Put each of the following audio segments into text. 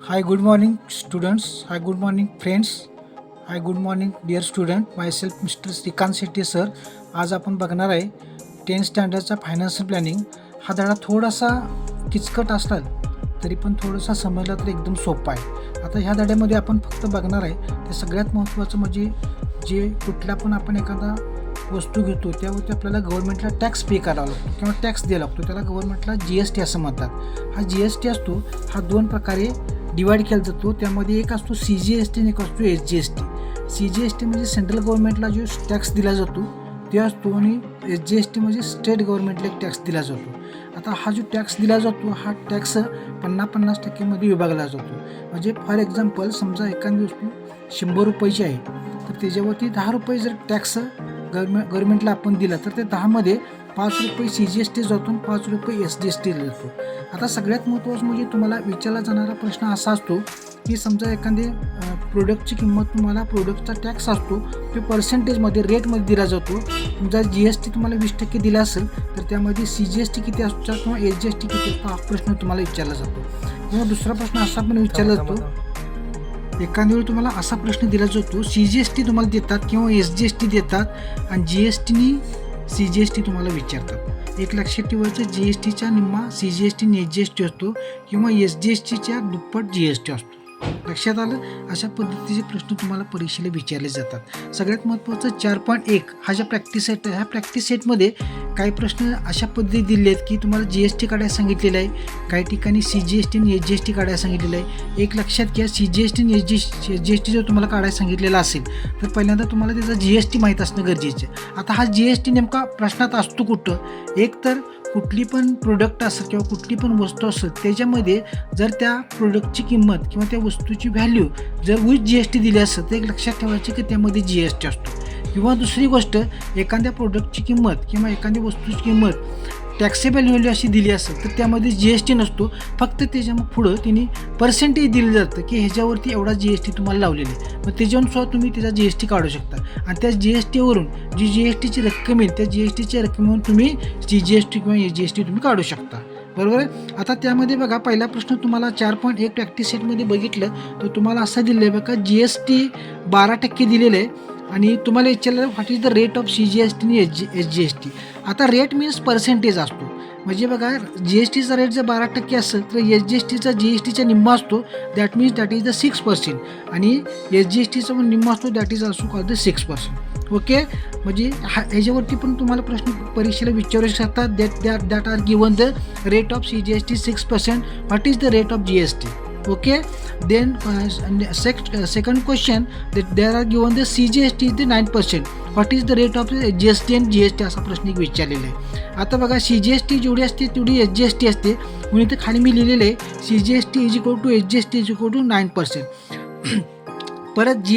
Hi, good morning, students. Hi, good morning, friends. Hi, good morning, dear student. Myself, Mr. Shrikant Shetty sir. आज आपण बघणार आहे 10th स्टँडर्डचा financial planning. हा धडा थोडासा किचकट असला तरी पण थोडासा समजला तर एकदम सोपा आहे. आता ह्या धड्यामध्ये आपण फक्त बघणार आहे ते सगळ्यात महत्त्वाचं म्हणजे जे कुठला पण आपण एखादा वस्तू घेतो त्यावरती आपल्याला गव्हर्नमेंटला टॅक्स पे करावा लागतो किंवा टॅक्स द्यावा लागतो. त्याला गव्हर्नमेंटला GST असं म्हणतात. हा GST असतो हा दोन प्रकारे डिवाईड केला जातो. त्यामध्ये एक असतो CGST आणि एक असतो SGST. CGST म्हणजे सेंट्रल गव्हर्नमेंटला जो टॅक्स दिला जातो ते असतो आणि SGST म्हणजे स्टेट गव्हर्नमेंटला एक टॅक्स दिला जातो. आता हा जो टॅक्स दिला जातो हा टॅक्स 50% मध्ये विभागला जातो. म्हणजे फॉर एक्झाम्पल समजा एखादी वस्तू 100 रुपयाची आहे तर त्याच्यावरती 10 रुपये जर टॅक्स गव्हर्नमेंटला आपण दिला तर ते 10मध्ये 5 रुपये CGST जातो आणि 5 रुपये SGST जातो. आता सगळ्यात महत्त्वाचं म्हणजे तुम्हाला विचारला जाणारा प्रश्न असा असतो की समजा एखादी प्रोडक्टची किंमत तुम्हाला प्रोडक्टचा टॅक्स असतो तो पर्सेंटेजमध्ये रेटमध्ये दिला जातो. जर GST तुम्हाला 20% दिला असेल तर त्यामध्ये CGST किती असतो किंवा SGST किती असतो हा प्रश्न तुम्हाला विचारला जातो. किंवा दुसरा प्रश्न असा पण विचारला जातो एखाद्या वेळी तुम्हाला असा प्रश्न दिला जातो CGST तुम्हाला देतात किंवा SGST देतात आणि GSTनी CGST तुम्हाला विचारतात. एक लक्षात ठेवायचं GSTच्या निम्मा CGST आणि SGST असतो किंवा SGSTच्या दुप्पट GST असतो. लक्षात आलं. अशा पद्धतीचे प्रश्न तुम्हाला परीक्षेला विचारले जातात. सगळ्यात महत्त्वाचं 4.1 हा ज्या प्रॅक्टिस सेट आहे ह्या प्रॅक्टिस सेटमध्ये काही प्रश्न अशा पद्धती दिले आहेत की तुम्हाला GST काढायला सांगितलेलं आहे, काही ठिकाणी CGST आणि SGST काढायला सांगितलेलं आहे. एक लक्षात घ्या CGST आणि SGST जर तुम्हाला काढायला सांगितलेला असेल तर पहिल्यांदा तुम्हाला त्याचा GST माहीत असणं गरजेचं आहे. आता हा GST नेमका प्रश्नात असतो कुठं, एक तर कुठली पण प्रोडक्ट असेल किंवा कुठली पण वस्तू असेल त्याच्यामध्ये जर त्या प्रोडक्टची किंमत किंवा त्या वस्तूची व्हॅल्यू जर विथ GST दिली असेल तर एक लक्षात ठेवायची की त्यामध्ये GST असतो. किंवा दुसरी गोष्ट एखाद्या प्रोडक्टची किंमत किंवा एखाद्या वस्तूची किंमत टॅक्सेबल व्हॅल्यू अशी दिली असेल तर त्यामध्ये GST नसतो. फक्त त्याच्या मग पुढं तिने पर्सेंटेज दिलं जातं की ह्याच्यावरती एवढा GST तुम्हाला लावलेला आहे. मग त्याच्यावरून सुद्धा तुम्ही त्याचा GST काढू शकता आणि त्या GSTवरून जी GSTची रक्कम येईल त्या GSTच्या रकमेवरून तुम्ही CGST किंवा SGST तुम्ही काढू शकता. बरोबर आहे. आता त्यामध्ये बघा पहिला प्रश्न तुम्हाला 4.1 प्रॅक्टिस सेटमध्ये बघितलं तर तुम्हाला असं दिलं आहे बघा GST 12% दिलेलं आहे आणि तुम्हाला विचारलं what is the rate of CGST आणि SGST. आता रेट मीन्स पर्सेंटेज असतो. म्हणजे बघा GSTचा रेट जर 12% असेल तर SGSTचा GSTचा निम्मा असतो that means that is the 6% आणि SGSTचा पण निम्मा असतो that is also called the 6%. Okay. म्हणजे ह्याच्यावरती पण तुम्हाला प्रश्न परीक्षेला विचारू शकतात that are given the rate of CGST 6%. What is the rate of GST. Okay, then second question that there are given the CGST is the 9%. What is the rate of GST and GST असा प्रश्न एक विचारलेला आहे. आता बघा CGST जेवढी असते तेवढी SGST असते म्हणून इथे खाली मी लिहिलेलं आहे CGST is equal to SGST is equal to 9%. परत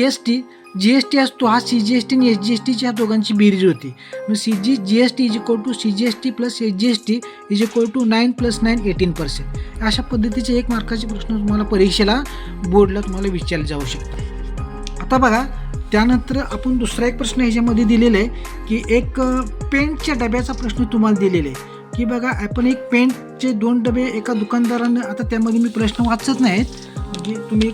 GST असतो हा CGST आणि SGSTच्या ह्या दोघांची बेरीज होती. GST is equal to CGST plus SGST is equal to 9 + 9 18%. अशा पद्धतीचे एक मार्काचे प्रश्न तुम्हाला परीक्षेला बोर्डला तुम्हाला विचारले जाऊ शकतात. आता बघा त्यानंतर आपण दुसरा एक प्रश्न ह्याच्यामध्ये दिलेला आहे की एक पेंटच्या डब्याचा प्रश्न तुम्हाला दिलेला आहे की बघा आपण एक पेंटचे 2 डबे एका दुकानदारानं, आता त्यामध्ये मी प्रश्न वाचत नाहीत म्हणजे तुम्ही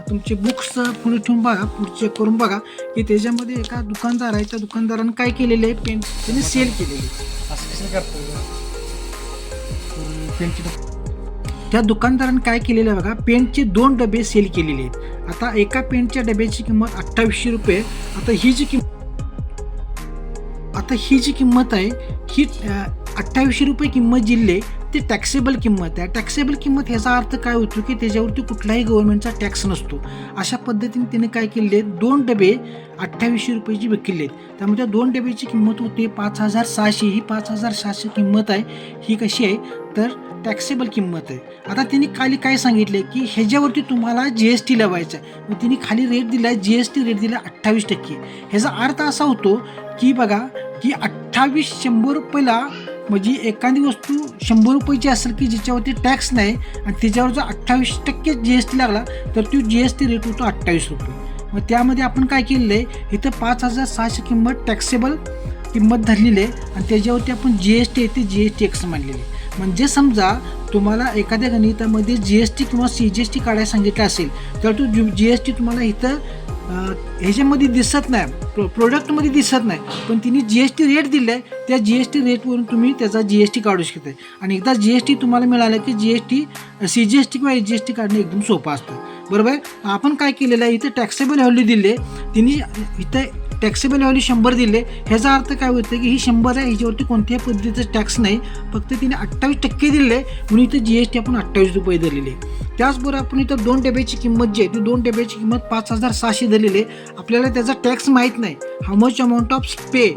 तुमचे बुक्स पुढे ठेवून बघा, पुढचे करून बघा की त्याच्यामध्ये एका दुकानदार आहे त्या दुकानदारानं काय केलेलं आहे पेंट त्याने सेल केलेली. त्या दुकानदारानं काय केलेलं आहे बघा पेंटचे 2 डबे सेल केलेले आहेत. आता एका पेंटच्या डब्याची किंमत 2800 रुपये. आता ही जी किंमत आहे ही 2800 रुपये किंमत जिल्हे ती टॅक्सेबल किंमत आहे. टॅक्सेबल किंमत ह्याचा अर्थ काय होतो की त्याच्यावरती कुठलाही गव्हर्नमेंटचा टॅक्स नसतो. अशा पद्धतीने त्याने काय केले आहेत 2 डबे 2800 रुपयाची विकले आहेत. त्यामुळे त्या 2 डब्याची किंमत होती 5600. ही 5600 किंमत आहे ही कशी आहे तर टॅक्सेबल किंमत आहे. आता तिने खाली काय सांगितले की ह्याच्यावरती तुम्हाला GST लावायचं आहे. मग तिने खाली रेट दिला आहे GST रेट दिला 28%. ह्याचा अर्थ असा होतो की बघा की 100 रुपयाला म्हणजे एखादी वस्तू 100 रुपयाची असेल की ज्याच्यावरती टॅक्स नाही आणि त्याच्यावर जर 28% GST लागला तर तो GST रेट होतो 28 रुपये. मग त्यामध्ये आपण काय केलेलं आहे इथं 5600 किंमत टॅक्सेबल किंमत धरलेली आहे आणि त्याच्यावरती आपण GST येते GST एक्स मानलेली आहे. म्हणजे समजा तुम्हाला एखाद्या गणितामध्ये GST किंवा CGST काढायला सांगितलं असेल तर तो GST तुम्हाला इथं ह्याच्यामध्ये दिसत नाही, प्रोडक्टमध्ये दिसत नाही, पण तिने GST रेट दिलं आहे, त्या GST रेटवरून तुम्ही त्याचा GST काढू शकता. आणि एकदा GST तुम्हाला मिळालं की CGST किंवा HGST काढणं एकदम सोपं असतं. बरोबर आहे. आपण काय केलेलं आहे, इथं टॅक्सेबल व्हॅल्यू दिले, तिने इथं टॅक्सेबल व्हॅल्यू 100 दिले. ह्याचा अर्थ काय होतं की ही 100 आहे, ह्याच्यावरती कोणत्याही पद्धतीचं टॅक्स नाही, फक्त तिने 28% दिले म्हणून इथं GST आपण 28 रुपये दिलेले. त्याचबरोबर आपण इथं 2 डब्याची किंमत जी आहे ती 2 डब्याची किंमत 5,600 दिलेली आहे. आपल्याला त्याचा टॅक्स माहीत नाही, how much amount of pay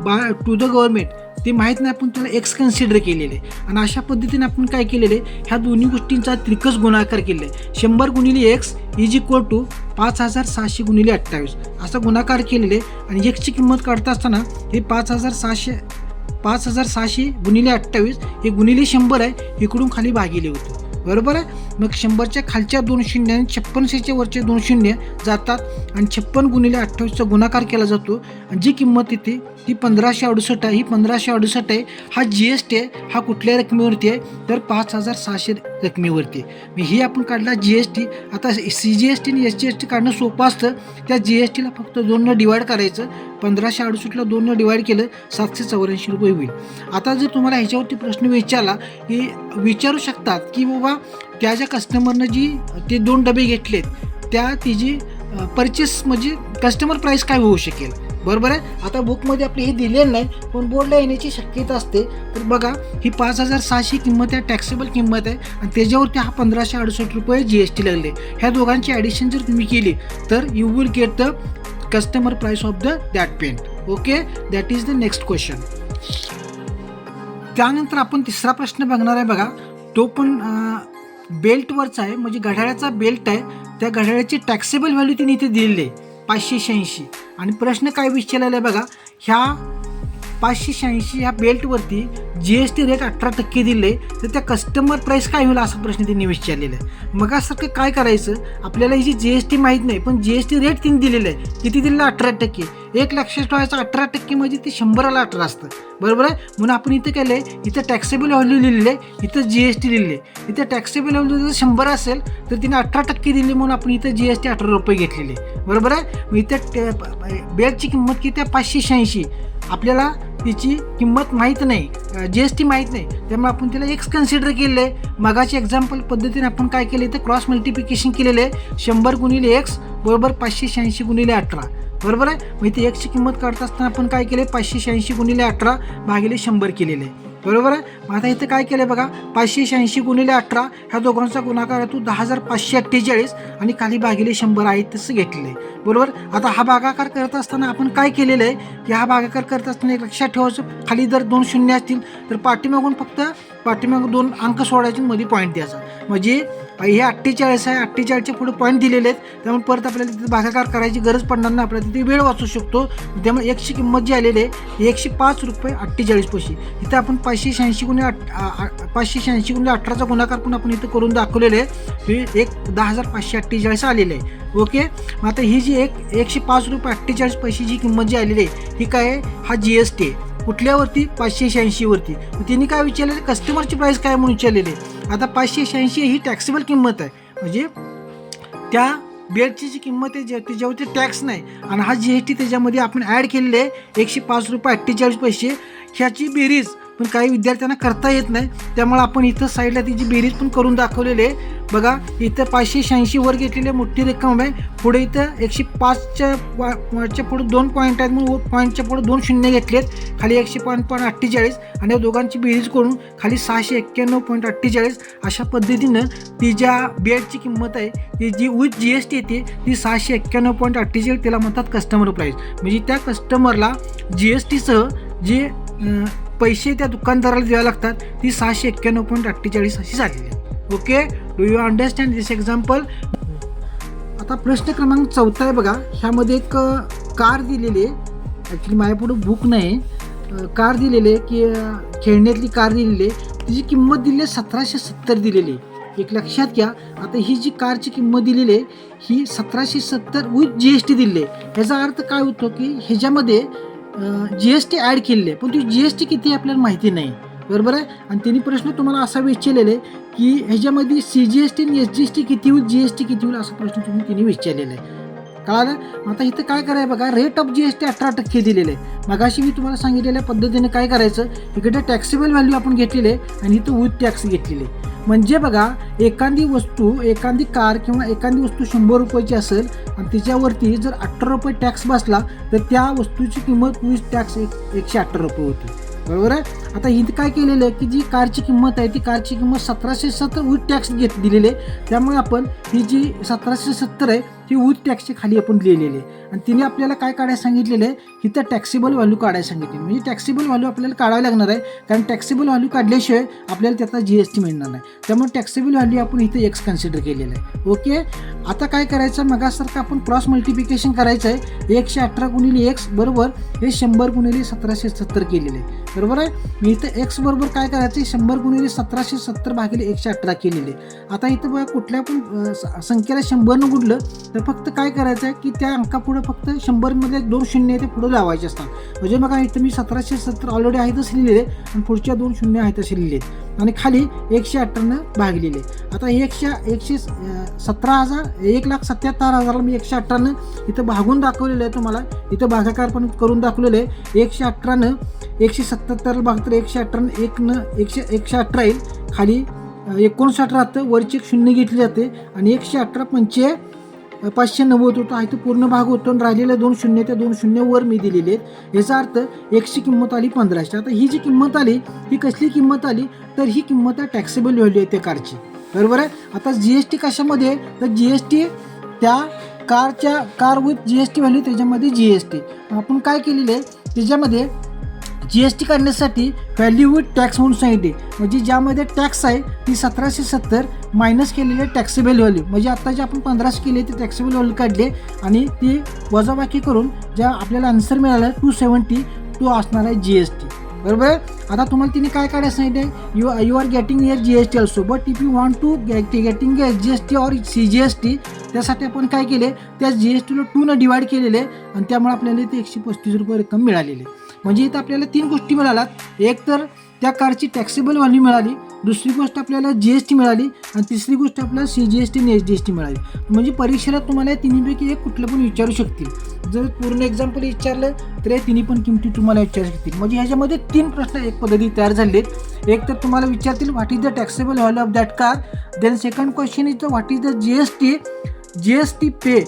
by two the government ते माहीत नाही, आपण त्याला एक्स कन्सिडर केलेले. आणि अशा पद्धतीने आपण काय केलेले, ह्या दोन्ही गोष्टींचा त्रिकस गुणाकार केले. 100 गुणिले एक्स इज इक्वल टू 5,600 गुणिले 28 असा गुणाकार केलेले. आणि एक्सची किंमत काढता असताना हे 5,600 गुणिले 28 हे गुणिले 100 आहे, इकडून खाली भागिले होते. बरोबर आहे. मग 100च्या खालच्या 2 शून्य आणि 56च्या वरचे 2 शून्य जातात आणि 56 गुणिले 28चा गुणाकार केला जातो. आणि जी किंमत येते ती 1568 आहे. ही 1568 आहे. हा GST आहे. हा कुठल्या रकमेवरती आहे तर 5,600 रकमेवरती आहे. मग ही आपण काढला GST. आता CGST आणि HGST काढणं सोपं असतं. त्या GSTला फक्त 2 डिवाईड करायचं. 1568ला 2 डिवाईड केलं 784 रुपये होईल. आता जर तुम्हाला ह्याच्यावरती प्रश्न विचारला की विचारू शकतात की बाबा त्या ज्या कस्टमरनं ते 2 डबे घेतलेत त्या तिची परचेस म्हणजे कस्टमर प्राईस काय होऊ शकेल. बरोबर आहे. आता बुकमध्ये आपले हे दिलेलं नाही, पण बोर्डला येण्याची शक्यता असते. तर बघा ही 5,600 किंमत आहे, टॅक्सेबल किंमत आहे, आणि त्याच्यावरती हा 1568 रुपये GST लागले. ह्या दोघांची ॲडिशन जर तुम्ही केली तर you will get the customer price of that paint. Okay, that is the next question. त्यानंतर आपण तिसरा प्रश्न बघणार आहे. बघा तो पण बेल्टवरचा आहे, म्हणजे घड्याळाचा बेल्ट आहे. त्या घड्याळाची टॅक्सेबल व्हॅल्यू तिने इथे दिलेली आहे 586. आणि प्रश्न काय विचारलेला आहे बघा, ह्या 586 ह्या बेल्टवरती GST रेट 18% दिले तर त्या कस्टमर प्राईस काय होईल असा प्रश्न त्यांनी विचारलेला आहे. मग असं काय करायचं, आपल्याला ही GST माहीत नाही, पण GST रेट तिने दिलेलं आहे. किती दिलेलं 18%. एक लक्षात ठेवायचं 18% म्हणजे ते 100ला 18 असतं. बरोबर आहे. म्हणून आपण इथं केलं आहे, इथं टॅक्सेबल व्हॅल्यू लिहिलेलं आहे, इथं GST लिहिलेलं आहे. इथं टॅक्सेबल व्हॅल्यू जर 100 असेल तर तिने 18% दिली म्हणून आपण इथं GST 18 रुपये घेतलेले. बरोबर आहे. मग इथं बेल्टची किंमत किती आहे 586. आपल्याला तिची किंमत माहीत नाही, GST माहीत नाही, त्यामुळे आपण तिला एक्स कन्सिडर केलेलं आहे. मगाची एक्झाम्पल पद्धतीने आपण काय केलं तर क्रॉस मल्टिप्लिकेशन केलेलं आहे. 100 गुणिले एक्स बरोबर 586 गुणिले 18. बरोबर आहे. मग इथे एक्सची किंमत काढता असताना आपण काय केले 586 गुणिले 18 भागिले 100 केलेले आहे. बरोबर आहे. मग आता इथं काय केलं बघा 586 गुणिले 18 ह्या दोघांचा गुणाकार आहे तो 10,548 आणि खाली भागिले 100 आहे तसं घेतलेलं आहे. बरोबर. आता हा भागाकार करत असताना आपण काय केलेलं आहे की हा भागाकार करत असताना एक लक्षात ठेवायचं, खाली जर 2 शून्य असतील तर पाठीमागून 2 अंक सोडायचे, मध्ये पॉईंट द्यायचा. म्हणजे हे 48 आहे, 48च्या पुढे पॉईंट दिलेले आहेत, त्यामुळे परत आपल्याला तिथे भागाकार करायची गरज पडणार नाही, आपल्याला तिथे वेळ वाचू शकतो. त्यामुळे एक्सची किंमत जी आलेली आहे 105 रुपये 48 पैसे. इथं आपण 586 गुणिले 18चा गुणाकार पण आपण इथं करून दाखवलेले आहे. हे 10,548 आलेले आहे. ओके. मग आता ही जी 105 रुपये 48 पैसे जी किंमत जी आलेली आहे ही काय आहे, हा GST आहे. कुठल्यावरती 586 वरती. तिने काय विचारलेलं कस्टमरची प्राईस काय म्हणून विचारलेली आहे. आता 586 ही टॅक्सेबल किंमत आहे, म्हणजे त्या बेल्टची जी किंमत आहे त्याच्यावरती टॅक्स नाही, आणि हा GST त्याच्यामध्ये आपण ॲड केलेले आहे 105 रुपये 48 पैसे. ह्याची बेरीज पण काही विद्यार्थ्यांना करता येत नाही, त्यामुळे आपण इथं साईडला तिची बेरीज पण करून दाखवलेली आहे. बघा इथं 586 वर घेतलेली मोठी रक्कम आहे, पुढे इथं 105च्या पुढे 2 पॉईंट आहेत म्हणून पॉईंटच्या पुढे 2 शून्य घेतलेत, खाली 105.48 आणि या दोघांची बेरीज करून खाली 691.48. अशा पद्धतीनं ती ज्या बेल्टची किंमत आहे ती जी विथ GST येते ती 691.48, त्याला म्हणतात कस्टमर प्राईस. म्हणजे त्या कस्टमरला GSTसह जे पैसे त्या दुकानदाराला द्यावे लागतात ती 691.48 अशी झालेली आहे. Okay, do you understand this example. आता प्रश्न क्रमांक 4 आहे बघा. ह्यामध्ये एक कार दिलेली आहे, ॲक्च्युली माझ्यापुढं बुक नाही, कार दिलेली आहे की खेळण्यातली कार दिलेली आहे, तिची किंमत दिली आहे 1770 दिलेली आहे. एक लक्षात घ्या, आता ही जी कारची किंमत दिलेली आहे ही 1770 विथ GST दिली आहे. ह्याचा अर्थ काय होतो की ह्याच्यामध्ये GST ॲड केलेली आहे, पण ती GST किती आपल्याला माहिती नाही. बरोबर आहे. आणि तिन्ही प्रश्न तुम्हाला असा विचारलेला आहे की ह्याच्यामध्ये CGST आणि SGST किती होईल, GST किती होईल, असा प्रश्न तुम्ही तिने विचारलेला आहे. कळालं. आता इथं काय करायचं बघा, रेट ऑफ GST 18% दिलेलं आहे. मगाशी मी तुम्हाला सांगितलेल्या पद्धतीने काय करायचं, इकडे टॅक्सेबल व्हॅल्यू आपण घेतलेली आहे आणि इथं विथ टॅक्स घेतलेली आहे. म्हणजे बघा, एखादी कार किंवा एखादी वस्तू 100 रुपयाची असेल आणि तिच्यावरती जर 18 रुपये टॅक्स बसला तर त्या वस्तूची किंमत विथ टॅक्स 118 रुपये होती. बरोबर आहे. आता इथं काय केलेलं आहे की जी कारची किंमत आहे ती कारची किंमत 1770 विथ टॅक्स दिलेली आहे. त्यामुळे आपण ही जी 1770 आहे ती विथ टॅक्सच्या खाली आपण लिहिलेली आहे. आणि तिने आपल्याला काय काढायला सांगितलेलं आहे, इथं टॅक्सेबल व्हॅल्यू काढायला सांगितले. म्हणजे टॅक्सेबल व्हॅल्यू आपल्याला काढावी लागणार आहे, कारण टॅक्सेबल व्हॅल्यू काढल्याशिवाय आपल्याला त्याचा GST मिळणार नाही. त्यामुळे टॅक्सेबल व्हॅल्यू आपण इथं X कन्सिडर केलेलं आहे. ओके. आता काय करायचं, मगासारखं आपण क्रॉस मल्टिप्लिकेशन करायचं आहे. 118 गुणिले X बरोबर हे 100 गुणिले 1770 केलेलं आहे. बरोबर आहे. मी इथं X बरोबर काय करायचं, 100 गुणिले 1770 भागिले 118 केलेले. आता इथं बघा, कुठल्या पण संख्येला 100 न गुणलं तर फक्त काय करायचं आहे की त्या अंकापुढं फक्त 100 2 शून्य ते पुढे लावायचे असतात. म्हणजे बघा, इथं मी 1770 ऑलरेडी आहे तसे लिहिलेले आणि पुढच्या 2 शून्य आहेत तसे लिहिले आणि खाली 118 भागलेले. आता 1,77,000 मी 118 इथं भागून दाखवलेलं आहे. तुम्हाला इथं भागाकार पण करून दाखवलेलं आहे. 118 177 भाग तर 118 118 येईल, खाली 59 राहतं, वरची 1 शून्य घेतली जाते आणि 118 590 होतं. इथं पूर्ण भाग होतो आणि राहिलेले 2 शून्य त्या 2 शून्य वर मी दिलेले आहेत. याचा अर्थ Xची किंमत आली 1500. आता ही जी किंमत आली ही कसली किंमत आली, तर ही किंमत आहे टॅक्सेबल व्हॅल्यू आहे त्या कारची. बरोबर आहे. आता GST कशामध्ये आहे, तर GST त्या कार विथ GST व्हॅल्यू, त्याच्यामध्ये GST आपण काय केलेलं आहे, त्याच्यामध्ये GST काढण्यासाठी व्हॅल्यू विथ टॅक्स म्हणून सांगितले. म्हणजे ज्यामध्ये टॅक्स आहे ती 1770 मायनस केलेले टॅक्सेबल व्हॅल्यू, म्हणजे आता जे आपण 1500 केले ते टॅक्सेबल व्हॅल्यू काढले आणि ती वजाबाकी करून ज्या आपल्याला आन्सर मिळाला 270 तो असणार आहे GST. बरोबर आहे. आता तुम्हाला तिने काय काढायचं सांगितलं, you are getting your GST also, but if you want to getting SGST और CGST, त्यासाठी आपण काय केले, त्या GSTला 2 डिवाइड केलेले आणि त्यामुळे आपल्याला ते 135 रुपये रक्कम मिळालेली. म्हणजे इथं आपल्याला 3 गोष्टी मिळाल्यात. एक तर त्या कारची टॅक्सेबल व्हॅल्यू मिळाली, दुसरी गोष्ट आपल्याला GST मिळाली आणि तिसरी गोष्ट आपल्याला CGST आणि SGST मिळाली. म्हणजे परीक्षेला तुम्हाला या तिन्हीपैकी एक कुठलं पण विचारू शकतील. जर पूर्ण एक्झाम्पल विचारलं तर या तिन्ही पण किमती तुम्हाला विचारू शकतील. म्हणजे ह्याच्यामध्ये 3 प्रश्न एक पद्धती तयार झालेत. एक तर तुम्हाला विचारतील what is the taxable value of that car, then second question is what is the GST pay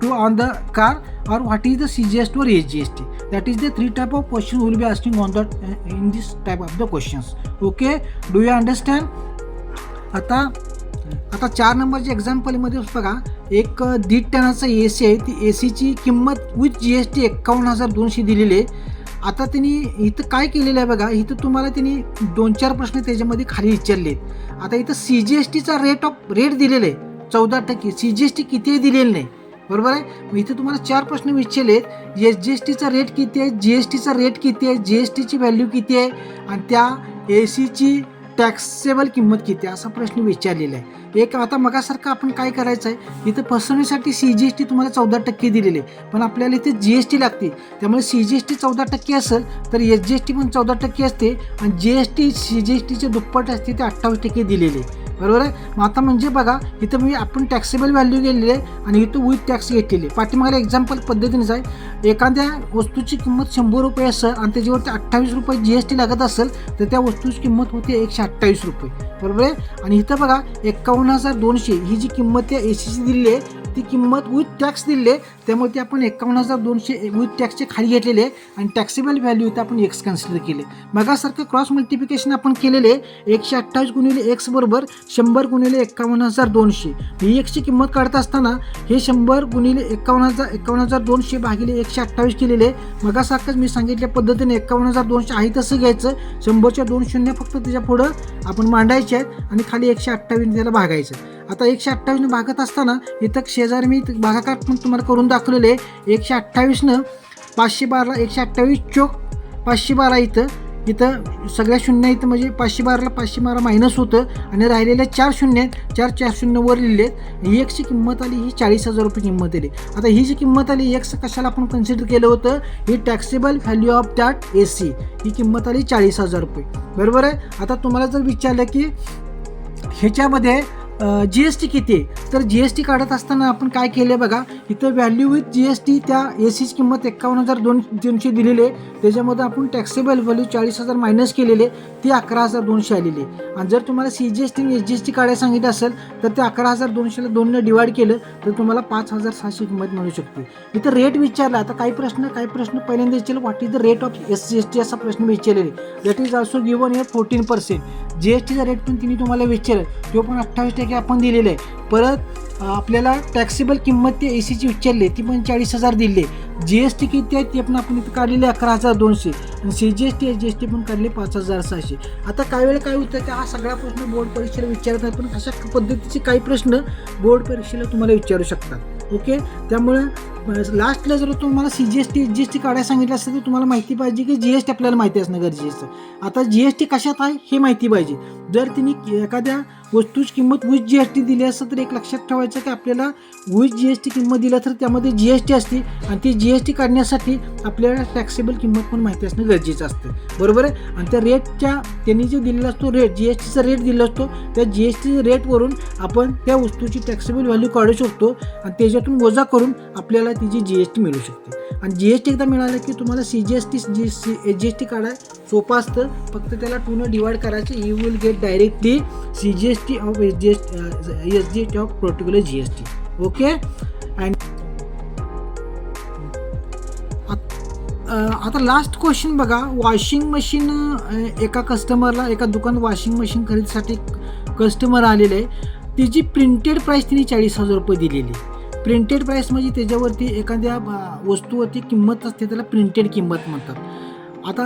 to on the car, or what is the CGST or SGST. That is the 3 type of questions we will be asking on that in this type of the questions. Okay, do you understand? आता 4 नंबरच्या एक्झाम्पलमध्ये बघा, एक 1.5 टनाचा AC आहे. ती ACची किंमत with GST 51,200 दिलेली आहे. आता त्यांनी इथं काय केलेलं आहे बघा, इथं तुम्हाला त्यांनी 2-4 प्रश्न त्याच्यामध्ये खाली विचारले. आता इथं CGSTचा रेट दिलेला आहे 14%. CGST किती दिलेलं नाही. बरोबर आहे. मग इथे तुम्हाला 4 प्रश्न विचारलेत. SGSTचा रेट किती आहे, GSTचा रेट किती आहे, GSTची व्हॅल्यू किती आहे आणि त्या ACची टॅक्सेबल किंमत किती आहे, असा प्रश्न विचारलेला आहे. एक आता मगासारखं आपण काय करायचं आहे, इथं फसवण्यासाठी CGST तुम्हाला 14% दिलेले आहे, पण आपल्याला इथे GST लागते. त्यामुळे CGST 14% असेल तर SGST पण 14% असते आणि CGSTचे दुप्पट असते ते 28% दिलेले आहे. बरोबर आहे. मग आता म्हणजे बघा, इथं आपण टॅक्सेबल व्हॅल्यू गेलेली आहे आणि इथं विथ टॅक्स घेतलेली आहे. पाठीमागला एक्झाम्पल पद्धतीनेच आहे. एखाद्या वस्तूची किंमत 100 रुपये असेल आणि त्याच्यावरती 28 रुपये GST लागत असेल तर त्या वस्तूची किंमत होते 128 रुपये. बरोबर आहे. आणि इथं बघा 51,200 ही जी किंमत त्या ACची दिलेली आहे ती किंमत विथ टॅक्स दिलेली आहे. त्यामुळे ते आपण 51,200 विथ टॅक्सचे खाली घेतलेले आहे आणि टॅक्सेबल व्हॅल्यू इथं आपण X कन्सिडर केले. मगासारखं क्रॉस मल्टिप्लिकेशन आपण केलेले. 128 गुणिले X बरोबर 100 गुणिले 51,200. ही Xची किंमत काढत असताना हे 100 गुणिले 51,200 भागिले 128 केलेले आहे. मगासारखंच मी सांगितल्या पद्धतीने 51,200 आहे तसं घ्यायचं. 100च्या 2 शून्य फक्त त्याच्या पुढं आपण मांडायचे आहेत आणि खाली 128 त्याला भागायचं. आता 128 भागत असताना इथं शेजारी मी भागाकार पण तुम्हाला करून दाखवलेले आहे. 128 512 128 चोक 512 इथं इथं सगळ्या शून्य इथं म्हणजे 512ला 512 मायनस होतं आणि राहिलेल्या 4 शून्य आहेत, 4 शून्य वर लिहिले. एक्सची किंमत आली ही 40,000 रुपये किंमत आली. आता ही जी किंमत आली एक्स कशाला आपण कन्सिडर केलं होतं, ही taxable value of that AC, ही किंमत आली 40,000 रुपये. बरोबर आहे. आता तुम्हाला जर विचारलं की ह्याच्यामध्ये GST किती आहे, तर GST काढत असताना आपण काय केलं बघा, इथं व्हॅल्यू विथ GST त्या ACची किंमत 51,200 दिलेली आहे. त्याच्यामध्ये आपण टॅक्सेबल व्हॅल्यू 40,000 मायनस केलेले, ती 11,200 आलेली आहे. आणि जर तुम्हाला CGST आणि SGST काढायला सांगितलं असेल तर ते 11,200ला 2ने डिवाइड केलं तर तुम्हाला 5,600 किंमत मिळू शकते. इथं रेट विचारला. आता काही प्रश्न पहिल्यांदा विचारले what is the rate of SGST असा प्रश्न विचारलेले. That is also given here 14%. GSTचा रेट पण तिने तुम्हाला विचारलं, तो पण 28% आपण दिलेलं आहे. परत आपल्याला टॅक्सेबल किंमत ती ACची विचारली, ती पण 40,000 दिली. GST किती आहे ते पण आपण इथं काढलेले 11,200 आणि CGST SGST पण काढले 5,600. आता काही वेळा काय होतं की हा सगळा प्रश्न बोर्ड परीक्षेला विचारत नाही, पण अशा पद्धतीचे काही प्रश्न बोर्ड परीक्षेला तुम्हाला विचारू शकतात. ओके, त्यामुळे लास्टला जर तुम्हाला CGST SGST काढायला सांगितलं असतं तर तुम्हाला माहिती पाहिजे की GST आपल्याला माहिती असणं गरजेचं. आता GST कशात आहे हे माहिती पाहिजे. जर तिने एखाद्या वस्तूची किंमत विथ GST दिली असेल तर एक लक्षात ठेवायचं की आपल्याला विथ GST किंमत दिला तर त्यामध्ये GST असते आणि ती GST काढण्यासाठी आपल्याला टॅक्सेबल किंमत पण माहिती असणं गरजेचं असतं. बरोबर आहे. आणि त्या रेटच्या त्यांनी जे दिलेला असतो रेट, GSTचा रेट दिला असतो, त्या GST रेटवरून आपण त्या वस्तूची टॅक्सेबल व्हॅल्यू काढू शकतो आणि त्याच्यातून वजा करून आपल्याला तिची GST मिळू शकते. आणि GST एकदा मिळालं की तुम्हाला CGST SGST काढाय सोपं असतं. फक्त त्याला 2ने डिवाइड करायचं. You will get directly CGST of SGST of particular GST. Okay. And आता लास्ट क्वेश्चन बघा. वॉशिंग मशीन एका दुकानात वॉशिंग मशीन खरेदीसाठी कस्टमर आलेलं आहे. तिची प्रिंटेड प्राईस तिने 40,000 रुपये दिलेली. प्रिंटेड प्राईस म्हणजे त्याच्यावरती एखाद्या वस्तूवरती किंमत असते, त्याला प्रिंटेड किंमत म्हणतात. आता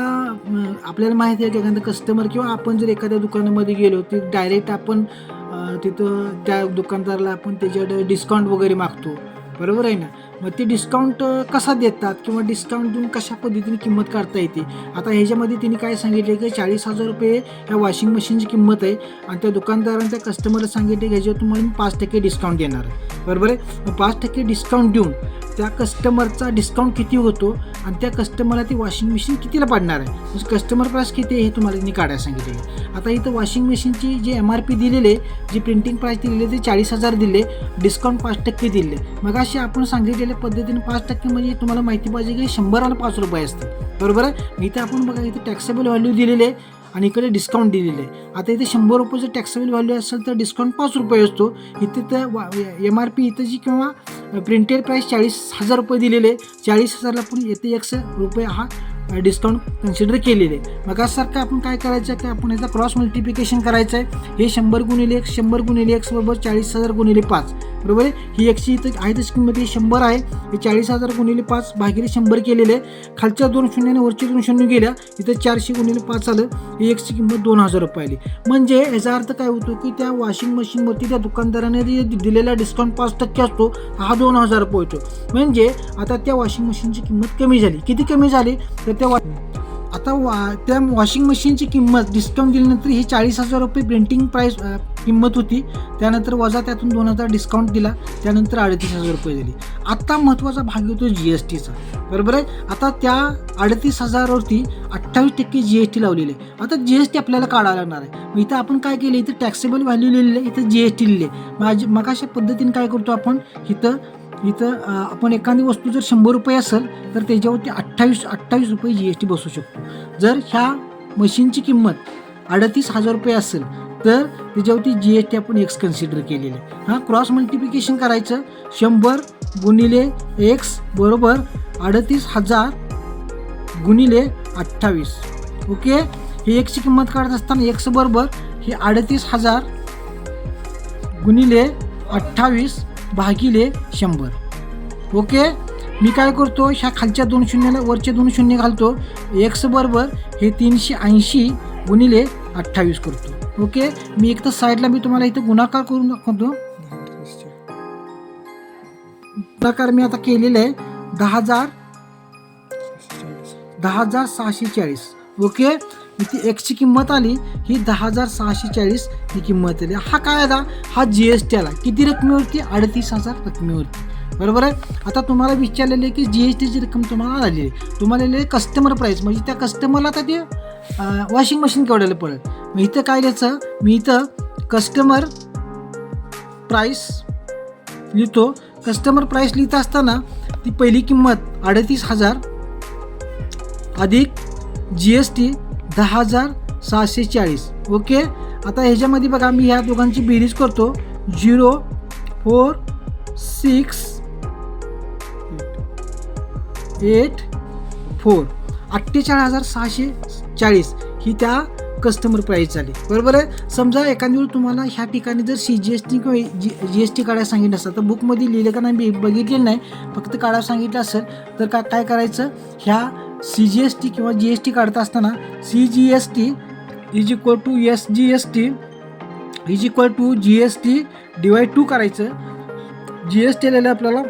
आपल्याला माहिती आहे की एखादा कस्टमर किंवा आपण जर एखाद्या दुकानामध्ये गेलो तर डायरेक्ट आपण तिथं त्या दुकानदाराला आपण त्याच्याकडे डिस्काउंट वगैरे मागतो. बरोबर आहे ना. मग ते डिस्काउंट कसा देतात किंवा डिस्काउंट देऊन कशा पद्धतीने किंमत काढता येते. आता ह्याच्यामध्ये तिने काय सांगितले की 40,000 रुपये ह्या वॉशिंग मशीनची किंमत आहे आणि त्या दुकानदाराने त्या कस्टमरला सांगितले की ह्याच्यावर तुम्हाला 5% डिस्काउंट देणार आहे. बरोबर आहे. मग 5% डिस्काउंट देऊन त्या कस्टमरचा डिस्काउंट किती होतो आणि त्या कस्टमरला ती वॉशिंग मशीन कितीला पडणार आहे, म्हणजे कस्टमर प्राईस किती आहे हे तुम्हाला त्यांनी काढायला सांगितले. आता इथं वॉशिंग मशीनची जी MRP दिलेली आहे, जी प्रिंटिंग प्राईस दिलेली आहे ते 40,000 दिले, डिस्काउंट 5% दिले. मग अशी आपण सांगितलेल्या पद्धतीने 5% म्हणजे तुम्हाला माहिती पाहिजे की 100ला 5 रुपये असते. बरोबर आहे. इथं आपण बघा इथं टॅक्सेबल व्हॅल्यू दिलेली आहे आणि इकडे डिस्काउंट दिलेलं आहे. आता इथे 100 रुपये जर टॅक्सेबल व्हॅल्यू असेल तर डिस्काउंट 5 रुपये असतो. इथे तर MRP इथं जी किंवा प्रिंटेड प्राईस 40,000 रुपये दिलेले आहे. 40,000ला पण येते ₹1 हा डिस्काउंट कन्सिडर केलेले आहे. मग यासारखं आपण काय करायचं की आपण याचा क्रॉस मल्टिप्लिकेशन करायचं आहे. हे 100 गुणिले x 100 गुणिले x बरोबर 40,000 गुणिले 5. बरोबर आहे. ही एक्सची इथं आहे तशी किंमत 100 आहे. हे 40,000 गुणिले 5 भागिले 100 केलेले आहे. खालच्या 2 शून्याने वरचे 2 शून्य गेल्या. इथं 400 गुणिले 5 आलं. ही एक्सची किंमत 2,000 रुपये आली. म्हणजे याचा अर्थ काय होतो की त्या वॉशिंग मशीनवरती त्या दुकानदाराने दिलेला डिस्काउंट 5% असतो, हा 2,000 रुपये होतो. म्हणजे आता त्या वॉशिंग मशीनची किंमत कमी झाली. किती कमी झाली तर त्या वॉशिंग मशीनची किंमत डिस्काउंट दिल्यानंतर ही 40,000 रुपये प्रिंटिंग प्राईस किंमत होती. त्यानंतर वजा त्यातून 2,000 डिस्काउंट दिला, त्यानंतर 38,000 रुपये दिली. आता महत्त्वाचा भाग येतो GSTचा. बरोबर आहे. आता त्या 38,000वरती 28% GST लावलेले आहे. आता GST आपल्याला काढायला लागणार आहे. इथं आपण काय केलं, इथं टॅक्सेबल व्हॅल्यू लिहिलेलं आहे, इथं GST लिहिले. मग अशा पद्धतीने काय करतो आपण, इथं आपण एखादी वस्तू जर 100 रुपये असेल तर त्याच्यावरती 28 रुपये GST बसू शकतो. जर ह्या मशीनची किंमत 38,000 रुपये असेल तर त्याच्यावरती GST आपण X कन्सिडर केलेलं आहे. हां, क्रॉस मल्टिप्लिकेशन करायचं. 100 गुणिले X बरोबर 38,000 गुणिले 28. ओके. ही Xची किंमत काढत असताना X बरोबर ही 38,000 गुणिले 28 भागिले 100. ओके. मी काय करतो, ह्या खालच्या 2 शून्याला वरचे 2 शून्य घालतो. X बरोबर हे 380 गुणिले 28 करतो. ओके. मी एक तर साईडला मी तुम्हाला इथं गुणाकार करून दाखवतो. गुणाकार मी आता केलेलं आहे 10,640. ओके. ती एक्सची किंमत आली ही 10,640 ही किंमत आली. हा काय आला, हा GST आला. किती रकमेवरती, 38,000 रकमेवरती. बरोबर आहे. आता तुम्हाला विचारलेले की GSTची रक्कम तुम्हाला आलेली आहे, तुम्हाला लिहिले कस्टमर प्राईस, म्हणजे त्या कस्टमरला आता ते वॉशिंग मशीन केवढ्याला पडेल. मग इथं काय लिहायचं, मी इथं कस्टमर प्राईस लिहितो. कस्टमर प्राईस लिहित असताना ती पहिली किंमत 38,000 अधिक GST 10,640. ओके. आता ह्याच्यामध्ये बघा मी ह्या दोघांची बेरीज करतो. 0, 4, 6, 8, 4, 48,640 ही त्या कस्टमर प्राईस झाली. बरोबर आहे. समजा एखाद्या वेळी तुम्हाला ह्या ठिकाणी जर CGST किंवा GST काढायला सांगितलं असतं तर बुकमध्ये लिहिलं का नाही बघितलेलं नाही, फक्त काढायला सांगितलं असेल तर काय करायचं, ह्या CGST किंवा GST काढत असताना CGST is equal to SGST is equal to GST divide 2 करायचं. GST आलेलं आपल्याला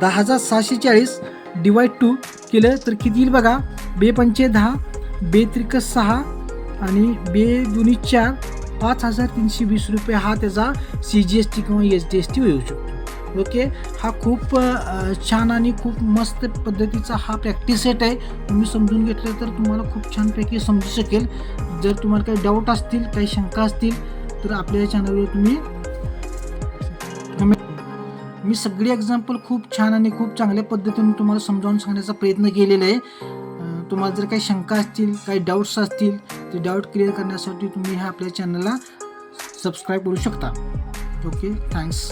10,640 डिवाइड 2 केलं तर किती येईल बघा, 2×5 10, 2×3 6 आणि 2×2 4, 5,320 रुपये हा त्याचा CGST किंवा SGST येऊ शकतो. ओके. हा खूप छान आणि खूप मस्त पद्धतीचा हा प्रॅक्टिस सेट आहे. तुम्ही समजून घेतलं तर तुम्हाला खूप छानपैकी समजू शकेल. जर तुम्हाला काही डाऊट असतील, काही शंका असतील तर आपल्या चॅनलवर तुम्ही मी सगळी एक्झाम्पल खूप छान आणि खूप चांगल्या पद्धतीने तुम्हाला समजावून सांगण्याचा प्रयत्न केलेला आहे. तुम्हाला जर काही शंका असतील, काही डाऊट्स असतील ते डाऊट क्लिअर करण्यासाठी तुम्ही ह्या आपल्या चॅनलला सबस्क्राईब करू शकता. ओके. थँक्स.